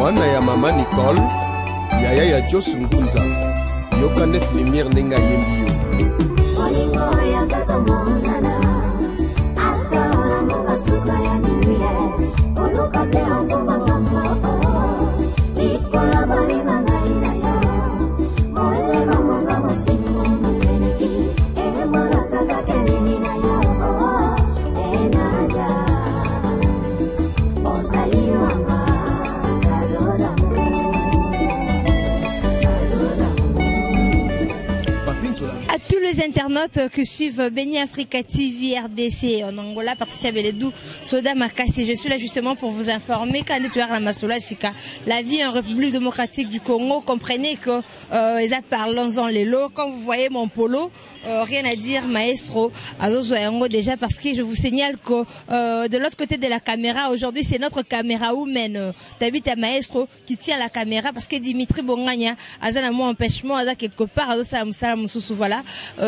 mwana ya mama Nicole yaya ya Jos Ngunza yoka nef lumière nenga yembi yo olingo ya gato monana atona ngoga suka ya niye oluka te okomanga ikola bali mangaira ya mole mamonga masimo maseneki e maraka kakelini na yo enada ozaliwanga. À tous les internautes qui suivent Béni Africa TV RDC en Angola, Patricia Beledou, Soda Makassi, je suis là justement pour vous informer qu'en la vie en République démocratique du Congo, comprenez que parlons-en les lots. Quand vous voyez mon polo, rien à dire, maestro, déjà parce que je vous signale que de l'autre côté de la caméra, aujourd'hui c'est notre caméra woman, David maestro qui tient la caméra parce que Dimitri Bongania, Azana moi empêchement, Aza quelque part, voilà.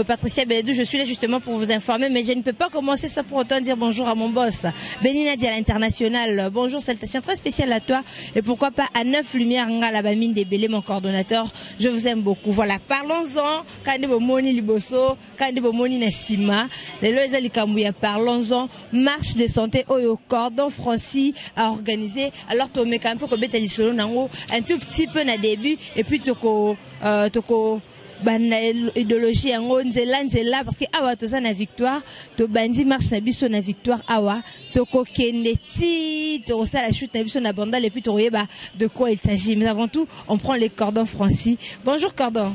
Patricia Beledou, je suis là justement pour vous informer, mais je ne peux pas commencer ça pour autant dire bonjour à mon boss, Béni Nadia à l'international. Bonjour, salutations très spéciales à toi et pourquoi pas à 9 lumières la Bamine des Bélé, mon coordonnateur. Je vous aime beaucoup. Voilà, parlons-en. Kandebo Moni Liboso, Kandebo Moni Nassima, les lois Alikamouya, parlons-en. Marche de santé au cordon Francis a organisé. Alors, tu mets un peu comme Betali Solo Nango, un tout petit peu na début et puis toko idéologie en nzela parce que awa toza na victoire to bandi marche na biso na victoire awa to kokeneti to sala chute na biso na bandal et puis to yeba de quoi il s'agit. Mais avant tout on prend les cordons Francis. Bonjour Cordon.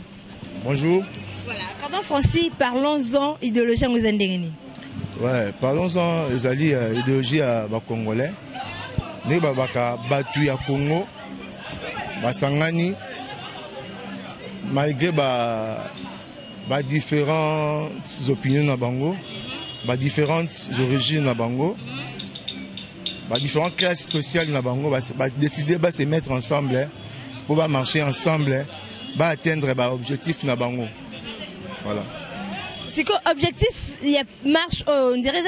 Bonjour. Voilà, Cordon Francis, parlons-en idéologie en Mozambique. Ouais, parlons-en idéologie à Congolais. Ne babaka batu ya Congo basangani malgré différentes opinions na bango, différentes origines na bango, différentes classes sociales na bango, décider de se mettre ensemble pour marcher ensemble, atteindre l'objectif na bango. Voilà. C'est quoi objectif? Il y a marche, on dirait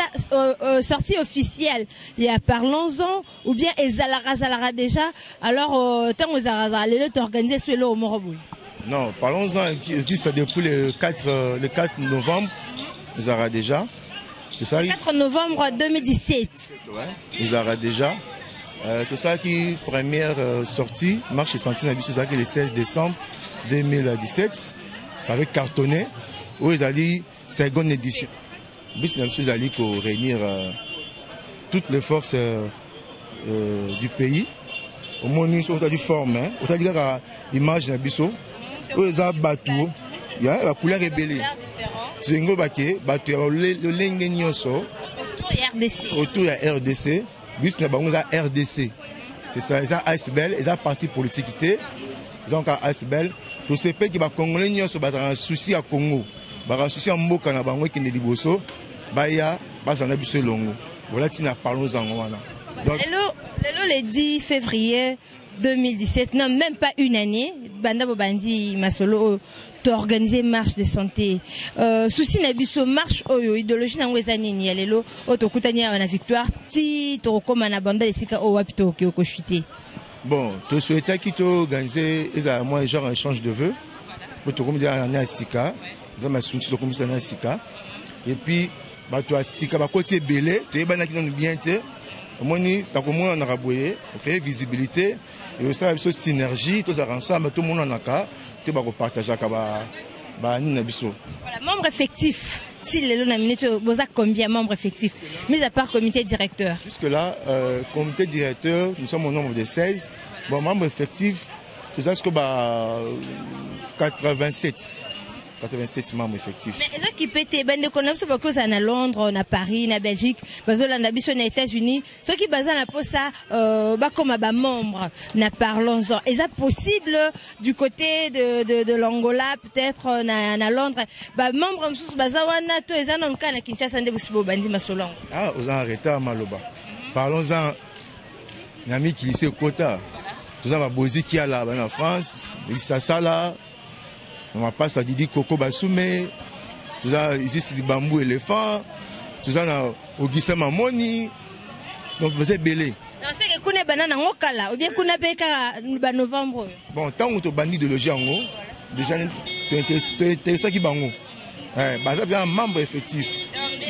sortie officielle. Il y a parlons-en ou bien Zalara déjà. Alors tant aux Zalara, les autres organisés sur l'eau au Moroboui. Non, parlons-en, ça depuis le 4 novembre, ils auront déjà. Le 4 novembre 2017. Ouais, ils auront déjà. Tout ça qui première sortie, marche et santé, c'est le 16 décembre 2017. Ça avait cartonné, où ils allaient seconde édition. Ils allaient pour réunir toutes les forces du pays. Au moins, nous avons dit forme, on a dit l'image de Bissot. Ils ont battu, il y a la couleur rébellée. C'est un baquet, battu, le lengenioso. Autour de la RDC, but na bango la RDC. C'est ça, ils ont ASBL, ils ont parti politique, ils ont ASBL. Tout ce pays qui va congolais nioso battre un souci à Congo, un souci à Mboka na bango qui ne liboso, baya, basana biso longo. Voilà, tina parlons-en. Donc, le 10 février 2017, non, même pas une année, Banda Bobandi Masolo t'as organisé marche de santé. Souci nabiso marche oyo idéologie na ngwezani ni alelo otokutania na victoire ti to koma na banda lesika o wapito ko chuter. Bon, tu souhaitais qu'il t'organise moi genre un échange de vœux pour te comme dire na sika, za masunti comme ça na sika. Et puis ba to sika ba côté belé, tu bana qui nous bien té. Moni tant que moi on a raboyé, créer visibilité et aussi la synergie, tous ensemble tout le monde en a cas, tu vas partager voilà, membre effectif. Si les nominés, vous avez combien de membres effectifs, mis à part comité directeur? Jusque-là, comité directeur, nous sommes au nombre de 16. Bon, membres effectifs, c'est ça ce que 87 membres effectifs. Mais là qui peut être, ben de connaître parce que ça à Londres, à Paris, à Belgique, parce que là on aux États-Unis, ceux qui basent là pour ça, comme membres, n'a parlons-en. Est-ce possible du côté de l'Angola, peut-être à Londres, membres sous bazawana, tous les ans on cas à Kinshasa ne possible bandi masolong. Ah, aux arrêtés à Maloba. Parlons-en. Nami qui ici au quota. Tous les bozi qui a là en France, il s'assa là. On va passer à Didi Coco Bassoumé, tout ça ici c'est du bambou éléphant, tout ça au Guissama Moni, donc vous êtes belé. Non, c'est que kuna banana ngokala ou bien kuna peka ba novembre. Bon, tant que tu bandit de loger en haut, déjà tu ça qui bango. Baza bien membre effectif.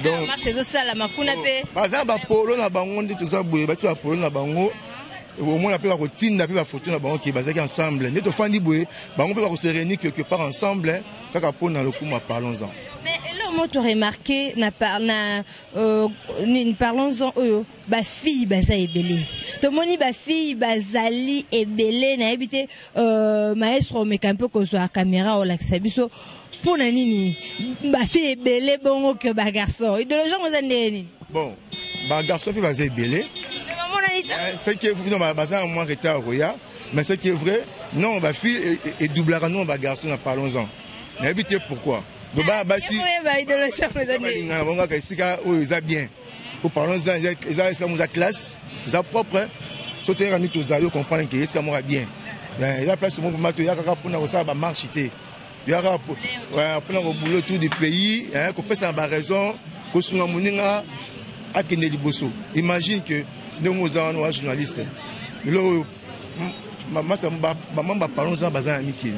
Donc marché zo sala makuna pe. Baza ba polo na bango ndi toza boye, ba ti ba polo na bango. Au moins la pe ba ko tinda pe ba photo na bango ki baza ki ensemble. Ndi to fandi boye, bango pe ba ko se réunir quelque part ensemble, kaka po na lokuma parlons-en. Mais là moi tu remarqué parlons-en ba fille baza ebele. To moni ba fille bazali ebele na habité maestro mais un peu ko zo caméra o lakisa biso. Pour nini ba fille belé bon que ba garçon et de les gens vous nini bon ba garçon puis bazé belé c'est que vous non bazan moins retard roya mais c'est qui est vrai non ba fille et doublera non ba garçon parlons-en mais habité pourquoi donc ba si ba de les gens vous nini on va que sika o ils a bien pour parlons-en ils a comme classe ils a propre sauter à nous tous à comprendre que est-ce que moi bien il y a place mon pour ya kaka pour na ça ba marchiter. Il y a un boulot tout du pays, qu'on fait ça par raison, qu'on soit moninga à Kennedy Bosso. Imagine que nous sommes journalistes. Maman, parlons en bazar à Miki.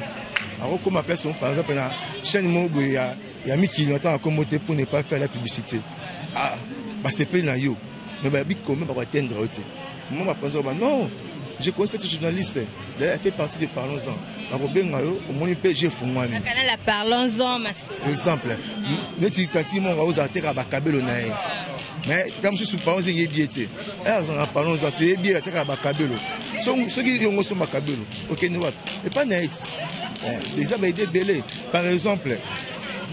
Alors, comme appelle son par exemple, la chaîne Mobo, il y a Miki qui entend accommoder pour ne pas faire la publicité. Ah, c'est pas na yo. Mais bah, comment on va atteindre l'autre? Moi, je pense non. Je connais cette journaliste, elle fait partie de Parlons-en. Au moins, j'ai fait moi. La Parlons-en, ma soeur. Exemple, mais comme je suis Parlons-en, il y a bien été. Parlons-en, tu es bien à Bakabelo. Ceux qui ont reçu Bakabelo, ok, nous et pas net. Les hommes étaient belés. Par exemple,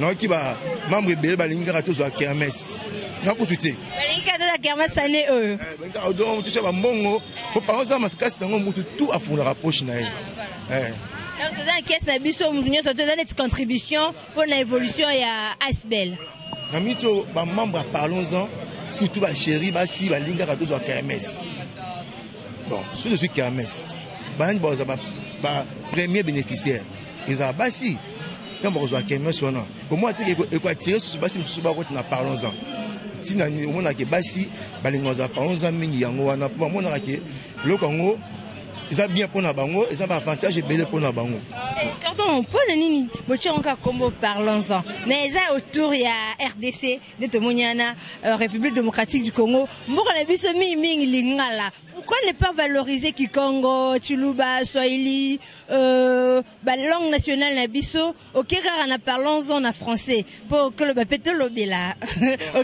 non, qui va membre belé, balinga tous à Kermès. Non, pour tout. La kermesse année eux. Donc tu sais pas mongo pour parler ça mais c'est dans mon tout à fond la rapproche na. Donc dans caisse abisso munyo so donner des contributions pour l'évolution ya Asbel. Na mito ba membre parlons-en surtout ba chéri ba si ba linga tous à kermesse. Bon, je suis kermesse. Ba premier bénéficiaire. Ils a basi quand ba zo kermesse on. Comment tu quoi tirer sur basi sur ba na parlons-en. On a que basi balingoza parlons-en mingi yango wana pour on a que le Congo ils ont bien pour na bango ils ont avantage et belé pour na bango. Pardon pour le nini bochi on ka combo parlons-en mais ça autour il y a RDC de Tomoniana République démocratique du Congo mboko la biso mingi lingala. Pourquoi ne pas valoriser Kikongo, Chiluba, Swahili, langue nationale na biso, ok car on a parlons-en en français pour que le bapete lobela.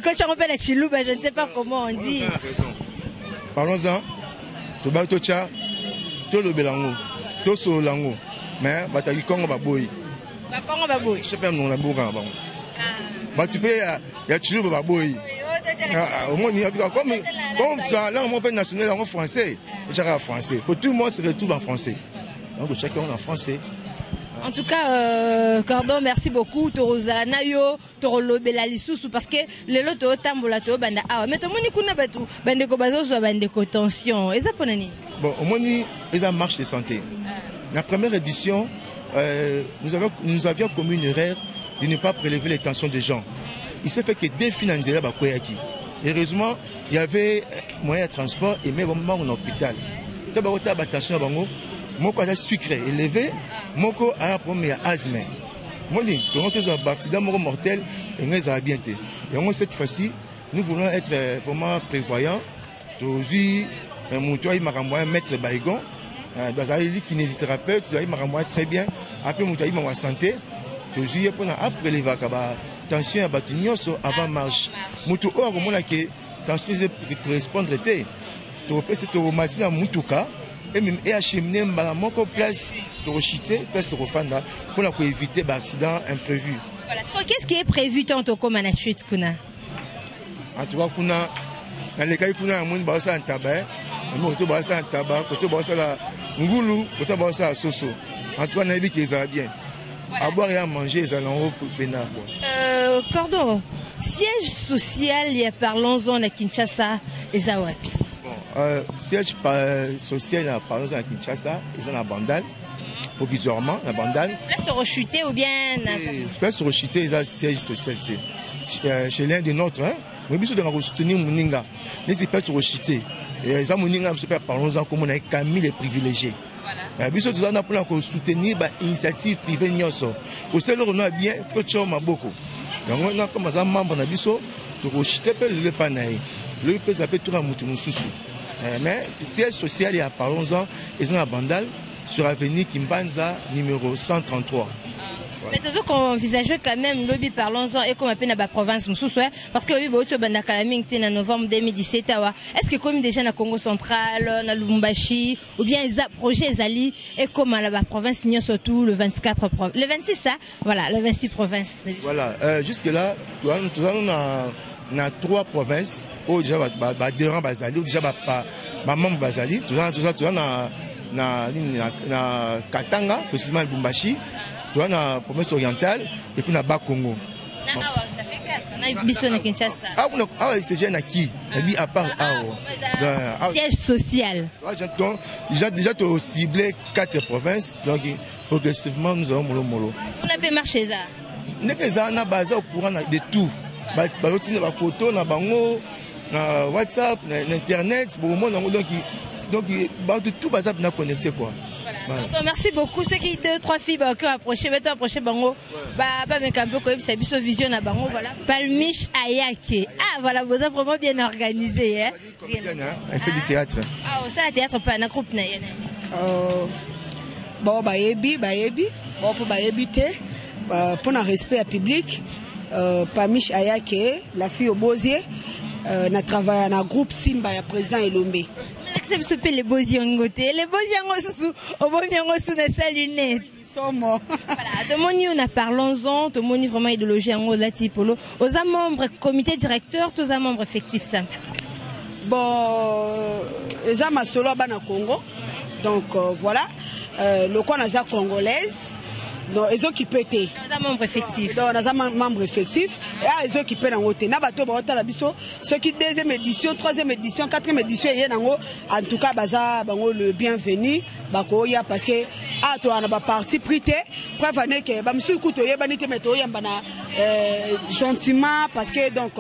Quand tu rappelles la Chiluba, je ne sais pas comment on dit. Parlons-en. To ba to cha, to lobelango, to solango. Mais ba ta Kikongo ba boy. Ba Kongo ba boy. Je peux non na boka ba. Ba tu peux ya Chiluba ba boy. Au moins, comme ça, là, mon père national en français, en français. Pour tout le monde se retrouve en français. Donc, chacun en français. En tout cas, Cordon, merci beaucoup. Toroza Nayo, Torolo Belalisou, parce que le loto tambolato banda ah. Mais tout le monde kuna batu bande ko bazo so bande ko tension. Et ça pour nani? Bon, au moins, ils ont marche de santé. La première édition, nous avions commis une erreur de ne pas prélever les tensions des gens. Il s'est fait que dès financer la Koyaki. Heureusement, il y avait moyen de transport et même moment en hôpital. Quand on a attention à Bango, mon a sucré élevé, mon corps a un problème asthme. Moi, je suis parti dans mon mortel et nous avons bien été. Et cette fois-ci, nous voulons être vraiment prévoyants. Aujourd'hui, mon toit, il m'a renvoyé un maître Baïgon. Dans un kinésithérapeute, il m'a renvoyé très bien. Après, mon toit, il m'a santé. Aujourd'hui, après les vacances, tension à Batignoso avant marche. Mutu or comme on a que tension correspondre était. Tu peux se traumatisé à Mutuka et même acheminer mon place de rechuter place de refanda pour éviter d'accident imprévu. Voilà, qu'est-ce qui est prévu tantôt comme à chute kuna? En tout cas kuna dans les cas kuna un monde basa en tabac, un monde basa en tabac, côté basa la ngulu, côté basa à soso. En tout cas nabi qui ça bien. À boire et à manger, ils allont au pénal. Cordon, siège social, il y a parlons-en à Kinshasa et Zawapi. Siège social à parlons-en à Kinshasa, ils ont la bandale, provisoirement, la bandale. Place rechuter ou bien. Place rechuter, ils ont siège social. Chez l'un des nôtres, hein. Mais bien sûr, de soutenir Mouninga. Mais c'est place rechuter. Et ça, parlons-en comme on a Camille les privilégiés. Biso tout ça on a pour soutenir l'initiative privée nyonso. Au sein on a bien faut que maboko. Donc on a comme ça membre na biso to ko chitepe le panaï. Le peut s'appeler tout mutu mususu. Mais siège social et parlons-en ils sont à Bandal sur avenue Kimbanza numéro 133. Mais toujours qu'on envisage quand même lobby parlons-en et comme appelle la province parce que oui boto banda kalaming en novembre 2017 est-ce que comme déjà na Congo central na Lubumbashi ou bien les projets ali et comme la province n'y surtout le 24 le 26 ça voilà le 26 provinces voilà jusque là nous na 3 provinces où déjà ba Deran Bazali ou déjà ba membre Bazali tout ça na Katanga précisément Lubumbashi tu vois la province orientale et puis na Bas Congo. Ça fait 4. Na biso na Kinshasa. C'est jeune à qui? À part siège social. Déjà tu as ciblé 4 provinces donc progressivement nous avons molo. On a fait marcher ça. N'est que ça na base au courant de tout. Ba rotine ba photo na bango na WhatsApp na internet pour moi donc tout bazap na connecté quoi. Voilà. Donc, merci beaucoup. Ceux qui 2-3 filles qui ont approché, maintenant approché Bango, bah mais un peu comme ça, biso vision à Bango, voilà. Palmiche Ayake. Ah voilà, vous êtes vraiment bien organisé, hein. Elle fait du théâtre. Ah ça le théâtre pas un groupe na. Bon baebi, bon pour baebité, pour un respect à public, Palmiche Ayake, la fille au Bosier, n'a travaillé dans un groupe Simba, président Elombe. C'est les beaux yangotés, les beaux yangotés, au bon yangoté de sa lunette. Voilà, tout le monde y en a parlons-en, tout le monde vraiment idéologie en haut de la typolo. Aux membres comité directeur, tous les membres effectifs ça. Bon, les hommes solo à Congo, donc voilà, le coin a congolaise. Donc, ils ont qui pété. Ils ont membre effectif. Donc, ils ont membre effectif. Et ils ont qui pété en haut. N'a pas tout le monde. Ceux qui deuxième édition, troisième édition, quatrième édition, en tout cas, le bienvenu. Parce que, tu as un parti prité. Preuve que, gentiment, parce que, donc,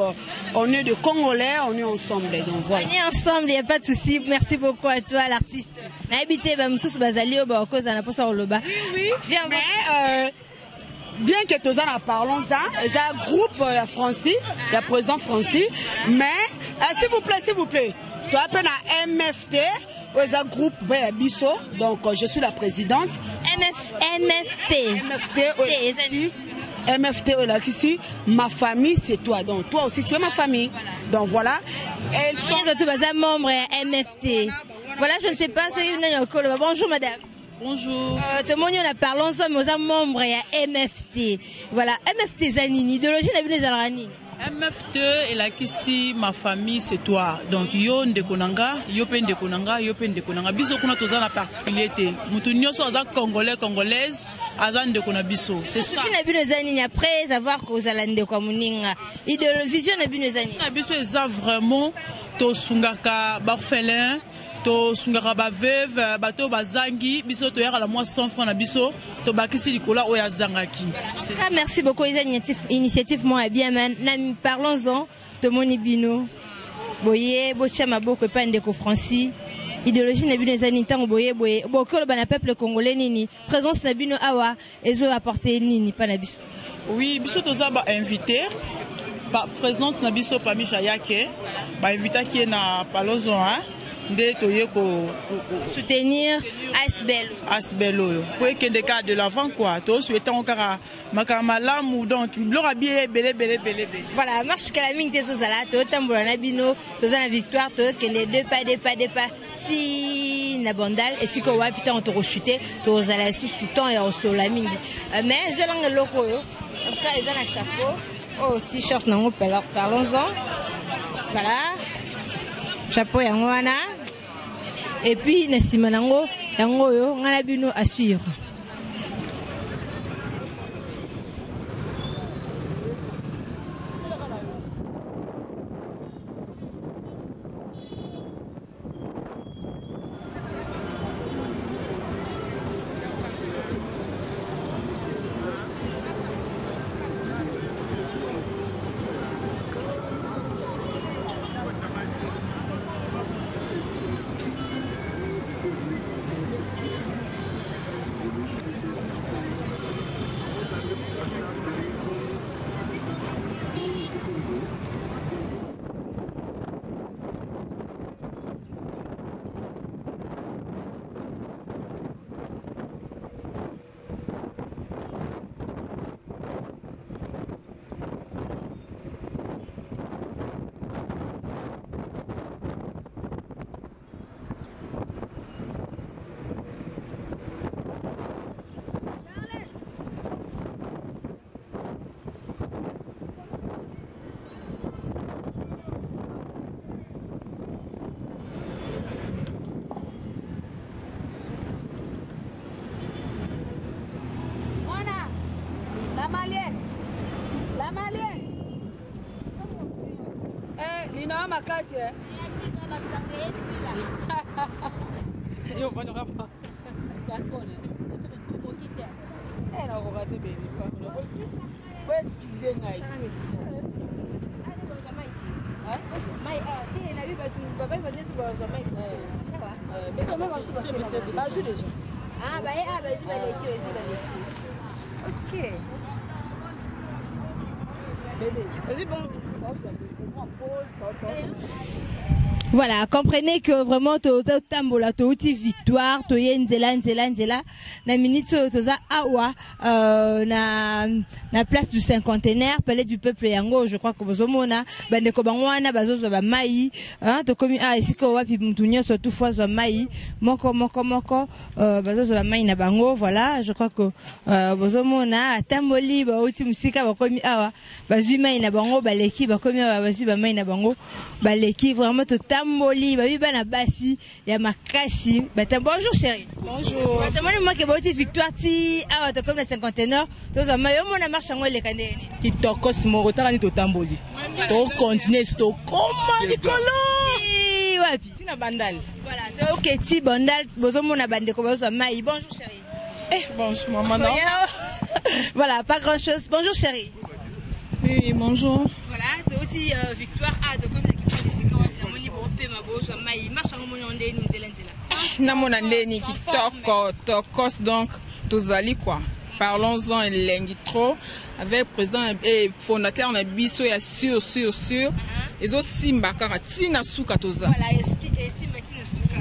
on est de Congolais, on est ensemble. Donc, voilà. On est ensemble, il n'y a pas de souci. Merci beaucoup à toi, l'artiste. Habité, oui, bien que tous en parlons ça, il y a un groupe Francis, il y a président Francis, mais s'il vous plaît, tu appelles à MFT, il y a un groupe Bisso, donc je suis la présidente. MFT ici, ma famille c'est toi, donc toi aussi tu es ma famille, donc voilà. Elles sont tous membres MFT. Voilà, je ne sais pas, bonjour madame. Bonjour. Tout le monde en parlons aux membres et MFT. Voilà, MFT Zanini, idéologie la ville des Alranini. MFT et la Kissi, ma famille, c'est toi. Donc, yo ndekonanga, yo pen ndekonanga, yo pen ndekonanga. Biso kuna toza na particularité. Mutu nyoso aza congolais, congolaise, aza ndekona biso. C'est ça. Si na bino zanini après savoir que vous allez ndekwa muninga. Idéologie vision na bino zanini. Na biso eza vraiment to sungaka orphelin. To sungaka ba veuve bato bazangi biso to yaka la moi 100 francs na biso to bakisi likola oya zangaki. Merci beaucoup les initiative moi bien man parlons-en de moni bino boye bocha maboko pa ndeko Francis idéologie na bino ezani tango boye bokolo bana peuple congolais nini présence na bino awa ezo apporter nini pa na biso. Oui biso toza ba invité ba présidence na biso Palmiche Ayake ba invité qui est na parlons-en hein de soutenir Asbelo pour que des cas de l'avant quoi to souhaitons encore makamalam ou donc blora bien belé voilà marche que la mine des ozala to tambola na bino to za la victoire to que les deux pas si na bandal et si ko wa putain on te rechuter to zala sous temps et au la mine mais je langue loko yo en tout cas ils ont un chapeau oh t-shirt nango parlons-en voilà chapeau yango wana et puis na sima nango yango yo ngala bino à suivre. Ah, ma casse, hein. Yo, pas de rapport. Elle a regardé mes livres. Où est-ce qu'ils aient naï? Ah, bah, ok. Vas-y, bon. Voilà, comprenez que vraiment tambola touti victoire to nzela na minute toza awa na place du cinquantenaire palais du peuple yango. Je crois que bozomona bande ko bangwana bazozo ba mai to komi esiko wapi mutunyo surtout fois zo mai moko bazozo ba mai na bango. Voilà, je crois que bozomona tamboli ba uti musika ba komi awa bazui mai na bango baleki ba komi bazui ba mai na bango baleki vraiment to Moli, babi bana basi ya makasi. Bonjour chérie. Bonjour. Moi que boti victoire ti awa to comme la cinquantenaire. To za mayo mona marche ngo le kande. Ki tokos mo rotala ni to tamboli. To continuer to koma likolo. Wapi? Tina bandal. Voilà, to ok ti bandal bozo mona bande ko bozo mai. Bonjour chérie. Bonjour maman. Non. Voilà, pas grand chose. Bonjour chérie. Oui, bonjour. Voilà, to ti victoire a to comme namona ndeni kitoko tokos donc tozali quoi. Parlons-en elengi trop avec président et fondateur na biso ya sûr ezo simba kaka tina suka toza. Voilà,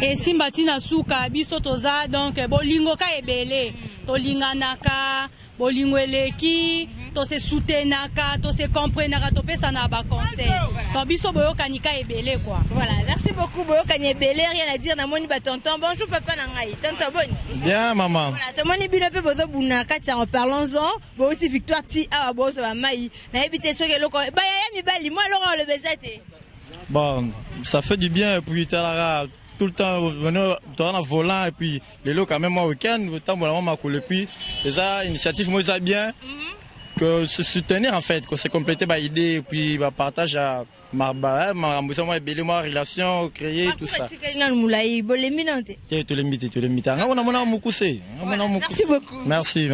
et simba tina suka biso toza donc bolingo ka ebele tolinganaka bolingo eleki to se soutenaka to se comprenaka to pesa na ba conseil to biso boyokani ka ebele quoi. Voilà, merci beaucoup boyokani ebele, rien à dire na moni ba tonton. Bonjour papa na ngai. Tonton boni. Bien maman. Voilà, to moni bino pe bozo bunaka ti en parlons-en boti victoire ti awa bozo ba mai na ebité soke loko ba ya mi bali moi loko le bezate. Bon, ça fait du bien et puis tout le temps venir en volant et puis les lots quand même au week-end le temps voilà ma coule et puis déjà initiative moi ça bien que se soutenir en fait que c'est compléter ma idée et puis ma partage à ma ambition moi belle moi relation créer tout ça. Merci beaucoup. Merci.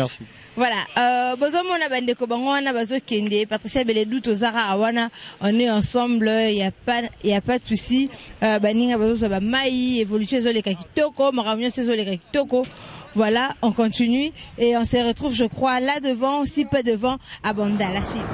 Voilà, bozomona bandeko bangwana bazokende Patricia Beledou tozara awana, on est ensemble, il y a pas de souci. Baninga bazozo ba mai évolution zo leka kitoko, maramio zo leka kitoko. Voilà, on continue et on se retrouve je crois là devant, si peu devant à Banda, la suite.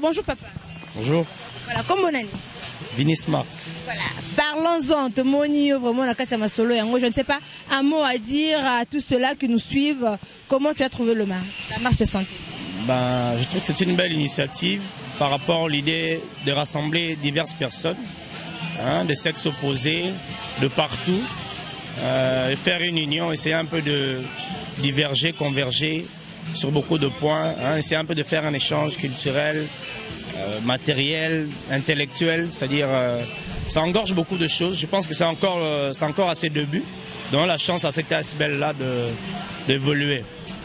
Bonjour papa. Bonjour. Voilà, comme mon ami. Vini Smart. Voilà, parlons-en, vraiment la carte Masolo. Je ne sais pas, un mot à dire à tous ceux-là qui nous suivent. Comment tu as trouvé la marche de santé? Je trouve que c'est une belle initiative par rapport à l'idée de rassembler diverses personnes, de sexes opposés, de partout, faire une union, essayer un peu de diverger, converger sur beaucoup de points, essayer un peu de faire un échange culturel, matériel, intellectuel, c'est-à-dire ça engorge beaucoup de choses. Je pense que c'est encore à ses débuts. Donc la chance à cette ASBL-là d'évoluer.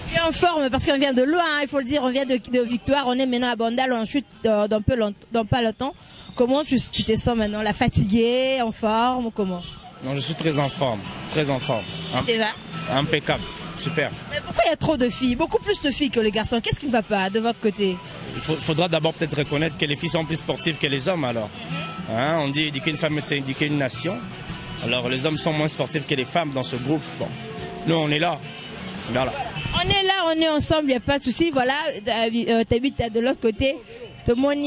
Tu es en forme parce qu'on vient de loin, il faut le dire, on vient de Victoire, on est maintenant à Bandal, on chute dans pas longtemps. Comment tu te sens maintenant? La fatiguée, en forme ou comment? Non, je suis très en forme, très en forme. Impeccable, super. Mais pourquoi il y a trop de filles, beaucoup plus de filles que les garçons? Qu'est-ce qui ne va pas de votre côté? Il faudra d'abord peut-être reconnaître que les filles sont plus sportives que les hommes alors. On dit éduquer une femme, c'est éduquer une nation. Alors les hommes sont moins sportifs que les femmes dans ce groupe. Bon, nous on est là. Voilà. On est là, on est ensemble, il n'y a pas de souci. Voilà, tu habites de l'autre côté. Tout le monde,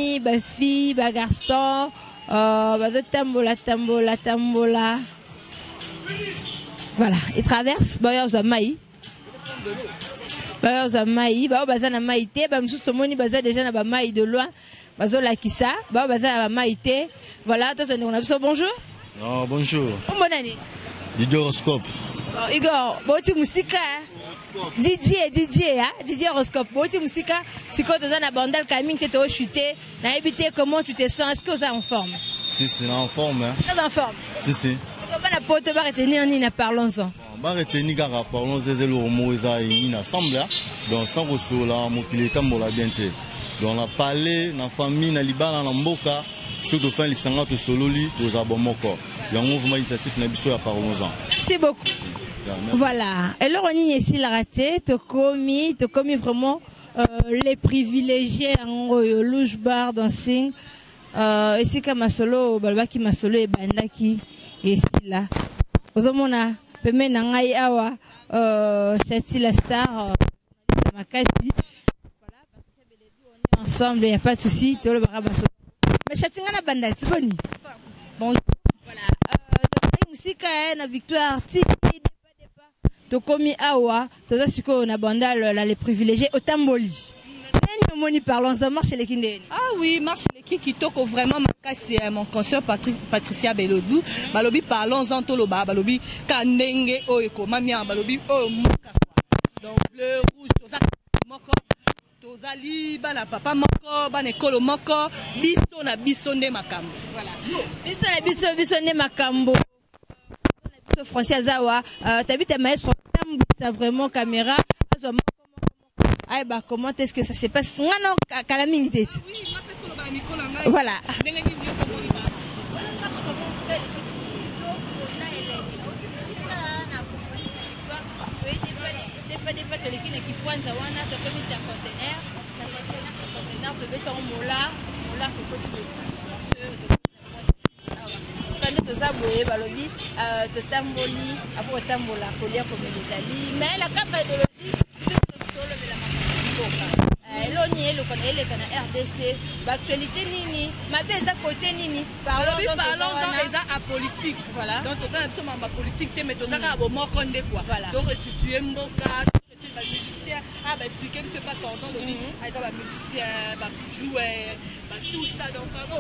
fille, garçon, tambola. Voilà, ils traversent, de loin. Voilà, bonjour. Oh, bonjour. Bonne année. Didier Horoscope. Igor, Didier Horoscope. Si tu es en bandal, tu es chuté, comment tu te sens? Est-ce que tu es en forme? Si, c'est en forme. Très en forme. Si. Comment la pote va retenir Nina, parlons-en. Parlons-en, c'est le mot qui ensemble. Donc, sans ressources, mon pilote m'a bien été. Donc, on a parlé, dans la famille, dans Liban, dans Mboka, ceux qui font les sangates sololi, aux abomoko. Il y a un mouvement initiatif, parlons-en. Merci beaucoup. Voilà. Alors, on est ici, la raté, tu commis vraiment les privilégiés en louche bar dancing. Ici, comme Masolo, Balbaki Masolo et Bandaki, et ici là. Aux hommes, on a Peme Nangai Awa, Chati la star, Makasi. Voilà, parce que on est ensemble, il n'y a pas de souci, tout le barabasso. Mais Chati Ngana Banda, c'est bon. Bon, voilà. Musique, na victoire, Tokomi Awa, Tozasiko na Bandal, les privilégiés, au Tamboli. Parlons-en, marche les Kindé. Ah oui, marche les qui toko vraiment ma mon consoeur Patricia Belodou. Balobi parlons-en toloba, balobi kanenge oeko mamia balobi o moka. Donc bleu rouge toza moko. Tozali bana papa moko, bana ekolo moko, biso nde makambo. Voilà. Biso nde makambo. François Zawa, t'habites à Maestro, t'as vraiment caméra. Ah bah comment est-ce que ça se passe? Voilà. Mais la carte idéologique, RDC, l'actualité nini, ma belle à côté nini, parlons-en à politique. Voilà. Donc, on a un politique, mais on a un moment qu'on est quoi. Donc, restituer Mboka, les musiciens, expliquer que c'est pas tendance, avec les musiciens, jouer, tout ça. Donc, on a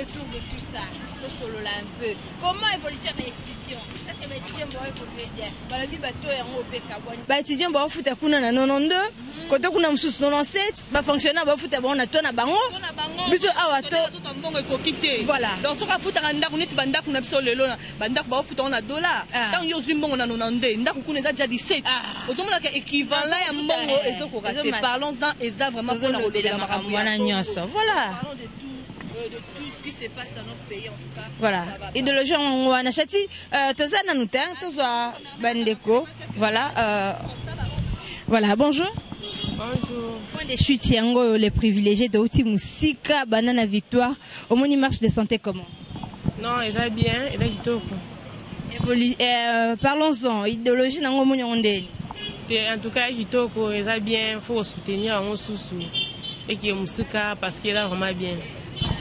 autour de tout ça. Un peu. Comment évolution des étudiants? Est-ce que les étudiants vont évoluer bien? La vie bateau est en OPK. Les étudiants vont foutre à Kuna 92, quand on a 97, va fonctionner, va foutre à Bona, ton à Bango. Biso Awato. Voilà. Donc, on va foutre à Nda, on est Banda, on a besoin de l'eau. Banda, on va foutre à $1. Tant que Yozumbo, on a 92, Nda, on a déjà 17. Aux hommes, on a équivalent à Mbongo, et ça, parlons-en, et ça vraiment pour la rebelle. Voilà. De tout ce qui se passe dans notre pays en tout cas. Voilà. Et de le genre on a chati toza na nutin toza bandeko. Voilà voilà, bonjour. Bonjour. Point des chutes les privilégiés de Outi Moussika, Banana Victoire. Au moins, marche de santé comment? Non, ils sont bien, ils sont tout. Parlons-en, idéologie nango monyondeni. En tout cas, Kitoko, il est bien, il faut soutenir en sous et qui est Moussika parce qu'il est vraiment bien.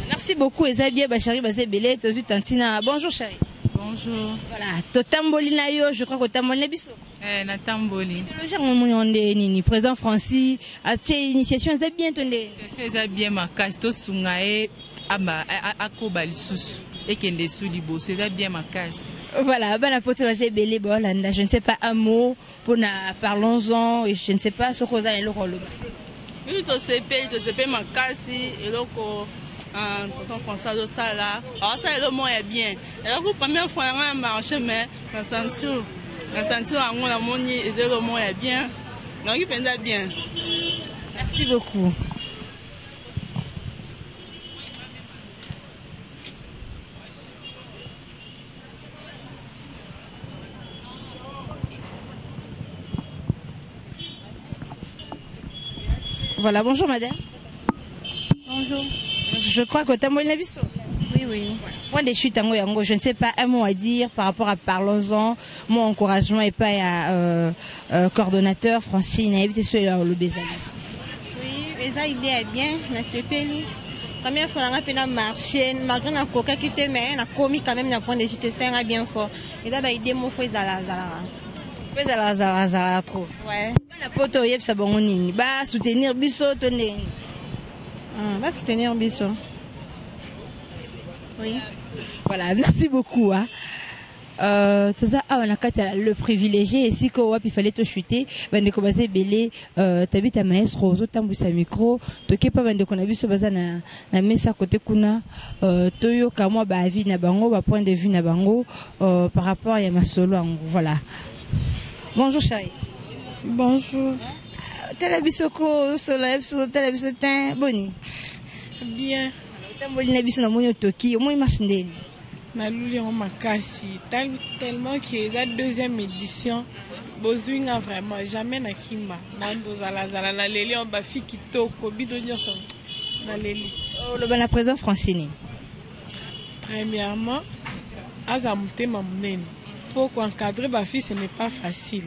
Merci beaucoup, Ezabia Bachari Bazebele, Tozu Tantina. Bonjour, chérie. Bonjour. Voilà, Totamboli Nayo, je crois que Totamboli Biso. Natamboli. Le genre Monyondeni, président Francis, a tes initiations, Ezabia Tonde. C'est Ezabia Makasto Sungae, Akoba Lissus. Et qui est dessous du beau, c'est bien ma case. Voilà, ben la pote va se belé bolanda. Je ne sais pas un mot pour parlons-en et je ne sais pas ce qu'on a et le rôle. Oui, tu sais pas ma case et donc tonton François de ça là. Alors ça le mot est bien. Et donc la première fois on a marché mais on sentit on a moni et le mot est bien. Donc il pense bien. Merci beaucoup. Voilà, bonjour madame. Bonjour. Je crois que tu as moins vu ça. Oui. Point des chutes en Goyango, je ne sais pas un mot à dire par rapport à Parlons-en. Mon encouragement est pas à coordonnateur Francine, a évité ce le Bézali. Oui, les idées est bien, mais c'est pas lui. Première fois, on a fait un marché, malgré un coca qui était, mais on a commis quand même un point de chute, c'est bien fort. Et là, il y a des mots, il y a Zala trop. Ouais. La poto yep sa bongonini. Ba soutenir biso tonne. Va soutenir biso. Oui. Voilà, merci beaucoup. Hein. Tout ça, on a le privilégié. Et si il fallait te chuter, ben de commencer belé. T'habites à maestro, auto tambu sa micro. Toke pas ben de qu'on a vu ce bazar na mesa côté kuna. Toyo kamwa ba avis na bango, ba point de vue na bango par rapport à ma solo. Voilà. Bonjour chérie. Bonjour. Telebisoko, Solebso, Telebisotin, Boni. Bien. Tamboli Nabiso na Monyo Toki, au moins marchandé. Na luli en makasi, tellement que la deuxième édition, besoin vraiment jamais na kimba. Nando zala na leli on bafi kitoko bidonyo son na leli. Oh le bana président Francine. Premièrement, azamute mamnen. Pour encadrer bafi ce n'est pas facile.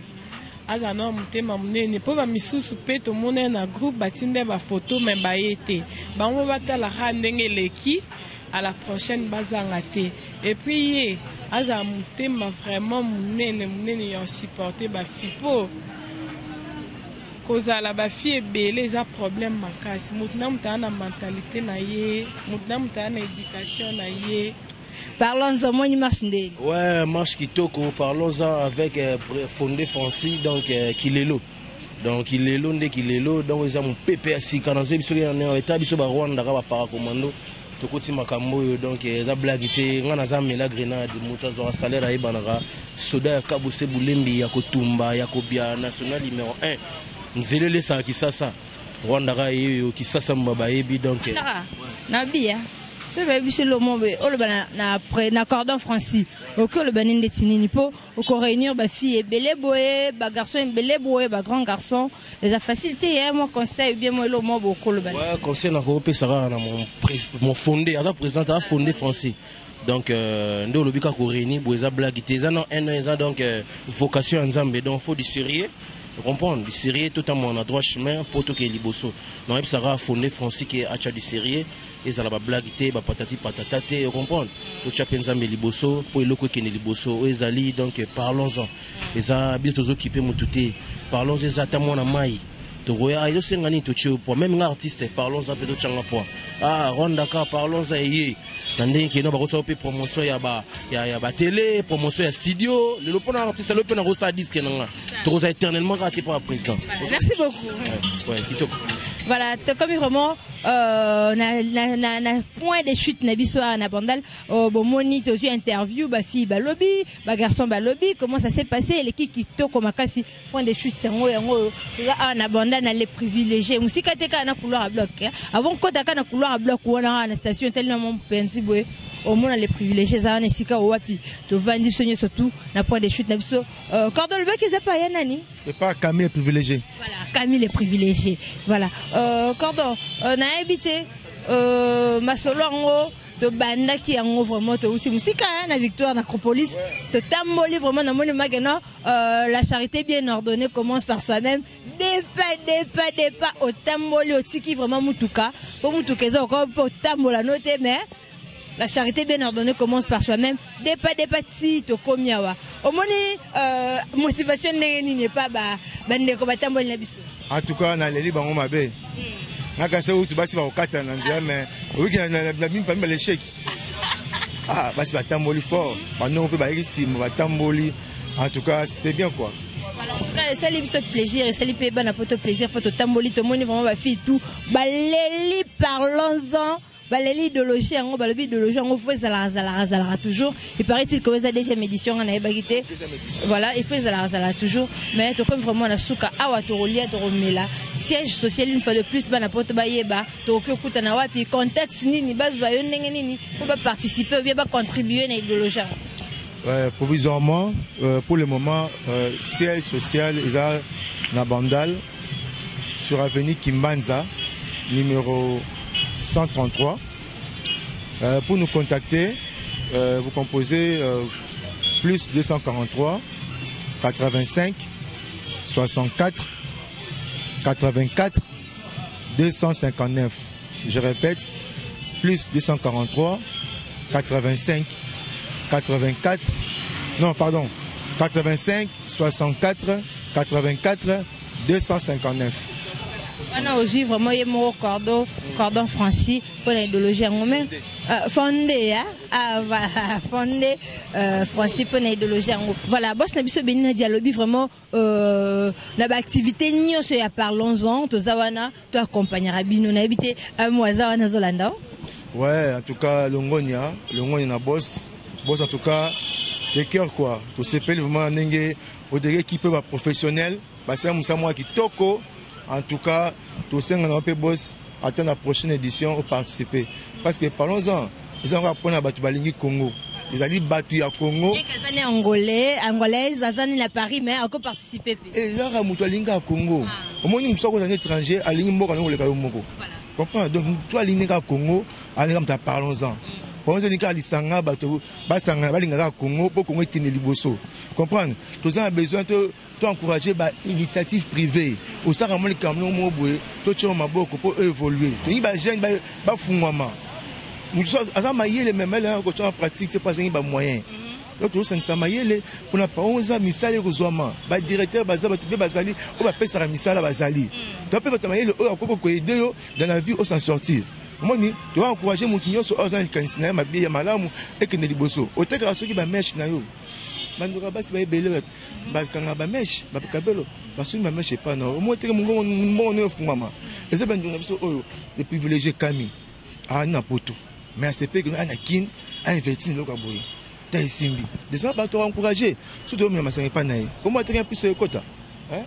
Azana mutema munene po ba misusu pe to mona na groupe batinde ba photo mais ba yete bango batala ha ndenge leki à la prochaine bazanga te et puis aza mutema vraiment munene ya supporter ba fipo koza la ba fie belé za problème makasi mutna mutana mentalité na ye mutna mutana éducation na ye. Parlons-en, moi, il marche. Ouais, marche Kitoko, parlons-en avec Fondé Francis, donc Kilelo. Donc Kilelo, donc ils ont mon PPSI, quand on a vu en état, ils sont Rwanda, paracommando, Tokoti Makambo, donc ils ont blagué, on a mis la grenade, ils ont un salaire à Ibanara, Soda, Kabousse Boulembi, Yakotumba, Yakobia, national numéro 1. Nzelele ça, qui ça, Rwanda, qui ça, Mbabaebi, donc. Nabi, hein. Ce baby c'est le monde oh le bana na cordon Francis OK le banin de tinini po au réunir ba fille et belé boé ba garçon belé boé ba grand garçon les a facilité hein moi conseil bien moi le mot beaucoup le bana ouais conseil na ko pesa na mon fondé asa président a fondé Francis donc ndo lobika ko réunir boeza blaguité ça non un donc vocation nzambe donc faut du sérieux comprendre du sérieux tout à mon droit chemin pour tout que liboso non ça a fondé Francis qui a du sérieux et ça la blaguité ba patati patatate comprendre tout chapenza me liboso pour eloko kene liboso ezali donc parlons-en et ça bien tous occupé mututé parlons exactement na mai to roya yo sengani to chio pour même artiste parlons-en peut to changa point ah Rwanda ka parlons-en yé tandis que no ba ko promotion ya ba télé promotion ya studio le lopona artiste le pena rosa disque nanga to rosa éternellement raté par président. Merci beaucoup. Ouais kitoko. Voilà, comme vraiment na point de chute na biso na bandal bon moni to interview ba fille ba lobby ba garçon ba lobby comment ça s'est passé l'équipe qui toko makasi point de chute c'est yango na bandal na les privilégiés musika teka na couloir à bloc avant kota kana couloir à bloc wana na station tellement pensi boy au moins les privilégiés ça na sika wapi to vandi sonye surtout na point de chute na biso cordon le bec ils pas ya nani et pas Camille privilégié voilà Camille les privilégiés voilà cordon on a habité Masolo to banda qui en vraiment to aussi musique na Victoire na Acropolis to tamboli vraiment na moni magana la charité bien ordonnée commence par soi-même des pas au tamboli au tiki vraiment mutuka pour mutuka za ko tambola noté mais la charité bien ordonnée commence par soi-même des pas ti to komiawa au moni motivation n'est pas bande ko batamboli na biso en tout cas na leli bango mabe nakase utu basi bakokata na nzela mais wiki na bimpa mba l'échec ah basi batamboli fort bano pe bayisi batamboli en tout cas c'était bien quoi. Voilà, ça lui fait plaisir et ça lui fait bon poto plaisir pour tamboli to moni vraiment ba fille tout baleli parlons-en baleli idéologie en balobi idéologie en faut zala toujours il paraît-il que la deuxième édition on a bagité voilà il faut zala toujours mais to comme vraiment na suka awa to rolia to romela siège social une fois de plus bana poto bayeba to ko kutana wapi contexte nini bazwa yo ndenge nini pour pas participer ou bien pas contribuer na idéologie. Provisoirement pour le moment siège social eza na Bandal sur avenue Kimbanza numéro 133. Pour nous contacter, vous composez plus 243 85 64 84 259. Je répète, plus 243 85 84 non pardon 85 64 84 259. On a aussi vraiment un cordon Francis pour l'idéologie en moment fondé fondé Francis pour l'idéologie en voilà boss na biso benina dialogue vraiment na activité nyonso ya parlons-en to zawana to accompagnera bino na habité moaza wana zolanda. Ouais, en tout cas longonia na boss en tout cas le cœur quoi to s'appelle vraiment ndenge au derrière qui peut être professionnel parce que musa moi qui toko. En tout cas, tous ceux qui ont fait boss attendent la prochaine édition pour participer. Parce que parlons-en, ils ont appris à battre le Congo. Ils ont dit battre le Congo. Et les Angolais, Angolaises, ils ont à Paris, mais encore participer. Et ils ont appris à Congo. Au moins, nous sommes étrangers, à l'Ingbo, à l'Ingbo. Comprends? Donc, toi, l'Ingbo Congo, à l'Ingbo, parlons-en. Congo pour Congo est liboso. Comprendre? Tous ont besoin de encourager l'initiative privée. Au Saramon, les camions mobile, tout le monde pour évoluer. Il y a des jeunes qui font nous sommes les mêmes quand on pratique pas un moyen. Donc nous sommes les pour la parole ans misali rozoma ba directeur bazali bazali on va payer ça misala bazali. Donc peut être le ko aider dans la vie au s'en sortir. Moi ni tu vas encourager mon kinyo so ozan kanisina ma biya malamu et que ne liboso. O te ka so ki ba mesh na yo. Banduka basi ba ebele ba kanga ba mesh ba kabelo ba so ma mesh pas non. Au moins te mon no fumama. Et ça bandunga biso oyo les privilégiés kami. Ah na poto. Mais c'est pas que na kin a investi le kaboyi. T'as simbi. Des gens ba to encourager. Surtout mais ma ça pas naï. Comment te plus quota. Hein?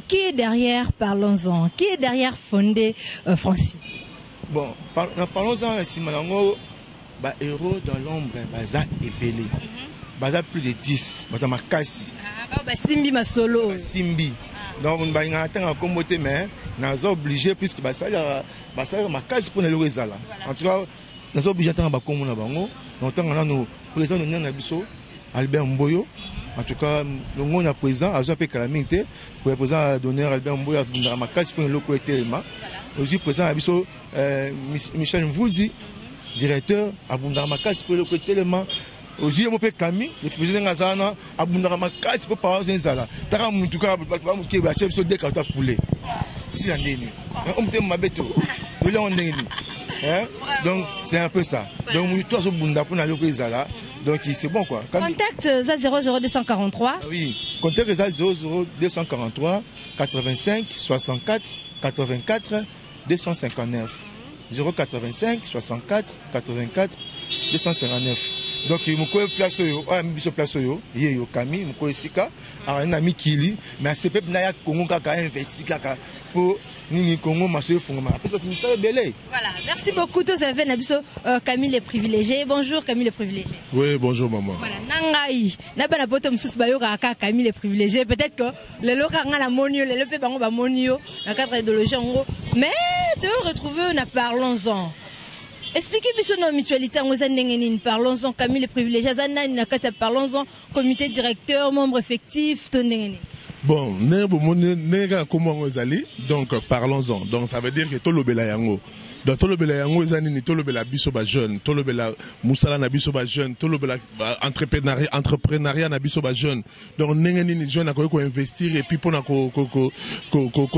Qui est derrière Parlons-en? Qui est derrière Fondé Francis? Bon, parlons-en, si Malango, héros dans l'ombre, Baza et Belé. Baza plus de 10, Baza Makasi. Simbi ma solo. Simbi. Donc, on va attendre à commoter, mais nous sommes obligés, puisque Baza Makasi pour le Rezala. En tout cas, nous sommes obligés d'attendre à commoter. Donc, nous avons président de Nabiso, Albert Mboyo. En tout cas, nous sommes présents, à Zopé Calamité, pour le président d'honneur Albert Mboyo, à Makasi pour le côté. Aussi présent à Bisso Michel Mvoudi, directeur à Bundaramakasi pour le côté élément. Aussi, mon père Camille, le président Ngazana, à Bundaramakasi pour parler de ça. Tara Moutuka, qui va acheter sur des cartes poulet. Ici, en déni. On me ma bête. Donc, c'est un peu ça. Donc, toi, sur Bunda pour aller au Zala. Donc, c'est bon quoi. Contact 00243. Oui, contact 00243 85 64 84 259 085 64 84 259. Donc il me connaît place yo, place yo, yo Camille, me connaît Sika, un ami Kili, mais c'est pas na Congo ka investi kaka pour nini Congo maso fongoma. Après ça tu me belé. Voilà, merci beaucoup tous avez nabiso Camille les privilégiés. Bonjour Camille les privilégiés. Oui, bonjour maman. Voilà, nangai, na bana poto msusu bayo ka Camille les privilégiés, peut-être que le loka nga la monio, le pe bango ba monio, na cadre idéologie en gros, mais de retrouver na parlons-en. Expliquez-moi nos mutualités. Parlons-en, Camille, les privilégiés. Parlons-en, comité directeur, membre effectif. Bon, comment on allait, donc parlons-en. Donc ça veut dire que tout le Belayango. Donc tout le Belayango est ani, tout le Bela biso ba jeune, tout le Bela Moussala na biso ba jeune, tout le Bela entrepreneuriat na biso ba jeune. Donc n'engeni jeune à quoi investir et puis pour na ko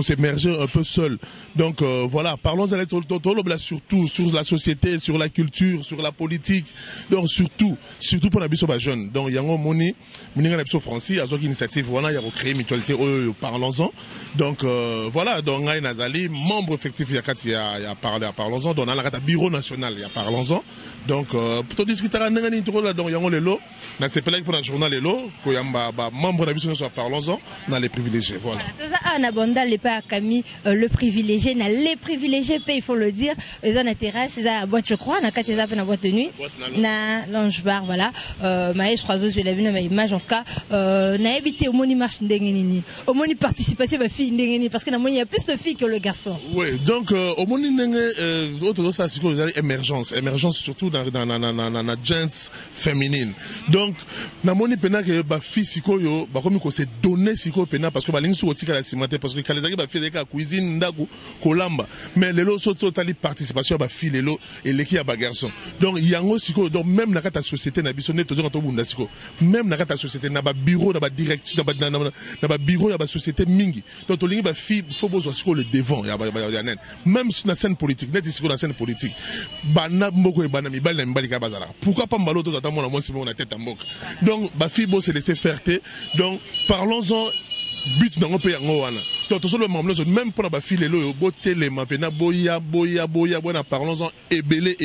s'émerger un peu seul. Donc voilà, parlons-en tout le Bela surtout sur la société, sur la culture, sur la politique. Donc surtout pour na biso ba jeune. Donc yango moni, mininga na biso Francis, azo initiative voilà, il y a créé mutualité parlons-en. Donc voilà, donc ngai nazali membre effectif ya parlons-en, donc on a la bureau national, il y a parlons-en. Donc pour discuter à n'engani là donc yango lelo, na c'est pour la journal lelo, ko yamba membre d'habitude soit parlons-en, on a les privilégiés, voilà. Voilà, na banda les pas Camille le privilégié, na les privilégiés il faut le dire, ils ont terrasse, ils ont boîte je crois, na quatre ils ont boîte de nuit, na lounge bar voilà, maïs croiseuse je l'ai vu dans ma image en tout cas, na habité au moni marche ndengeni, au moni participation ba fille ndengeni parce que na moni il y a plus de filles que le garçon. Oui, donc au moni autre ça c'est quoi émergence surtout dans la gens féminine. Donc na moni pena que ba fille sikoyo ba comme ko se donner sikoyo pena parce que ba lingi sur tika la cimenter parce que quand les ba fait ka cuisine ndaku kolamba mais lelo surtout tali participation ba fille lelo et l'équipe ba garçon. Donc yango sikoyo donc même na kata société na biso net to bunda sikoyo même na kata société na ba bureau na ba direction na ba bureau na ba société mingi. Donc to lingi ba fille faut besoin sikoyo le devant ya nen même sur la scène politique net sikoyo la scène politique bana mboko e bana mibali na mibali ka bazara pourquoi pas mbalo to attendre moi si on a tête en boca donc ba fille bo se laisser faire donc parlons-en but dans pays yango wana donc tout le monde même pour ba fille lelo bo telema pena boya bona parlons-en ebele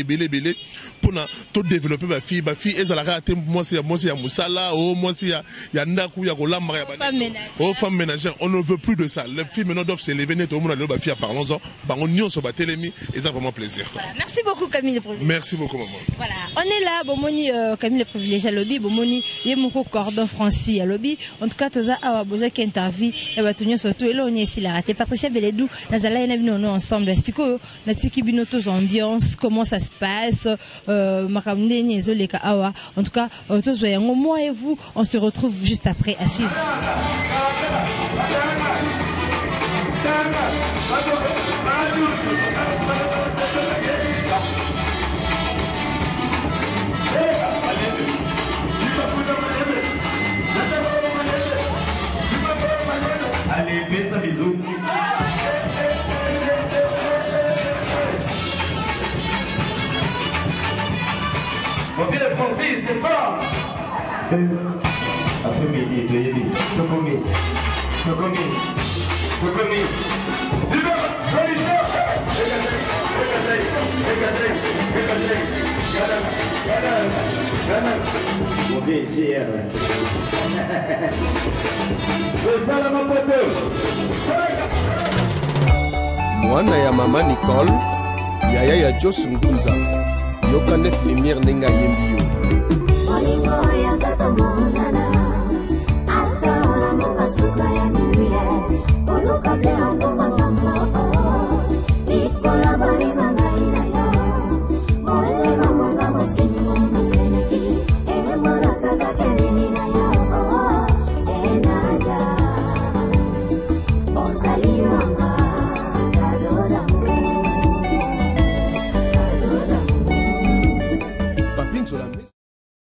pour na to développer ba fille ezalaka ate moi c'est ya musala moi c'est ya ndaku ya kolamba ya bana femme ménagère on ne veut plus de ça les filles maintenant doivent s'élever net au monde ba fille parlons-en bango nyonso ba telemi et ça vraiment plaisir. Voilà, merci beaucoup Camille le privilégié. Merci beaucoup maman. Voilà, on est là bomoni Camille le privilégié lobby bomoni yemoko cordon Francis lobby en tout cas toza awa boza ki interview et ba tunyo surtout elo on est ici la raté Patricia Beledou nazala na bino ensemble siko na tiki bino tous ambiance comment ça se passe makamne nyezoleka awa en tout cas tous yango moi et vous on se retrouve juste après à suivre. Allez, mets ça bisous. Mon fils de Francis, c'est ça. Après-midi, tu es bien. Tokomi. Libre, solution. Mon bien, GR. Mwana ya mama Nicole, yaya ya Jos Ngunza, yoka nef lumière nenga yembi yo.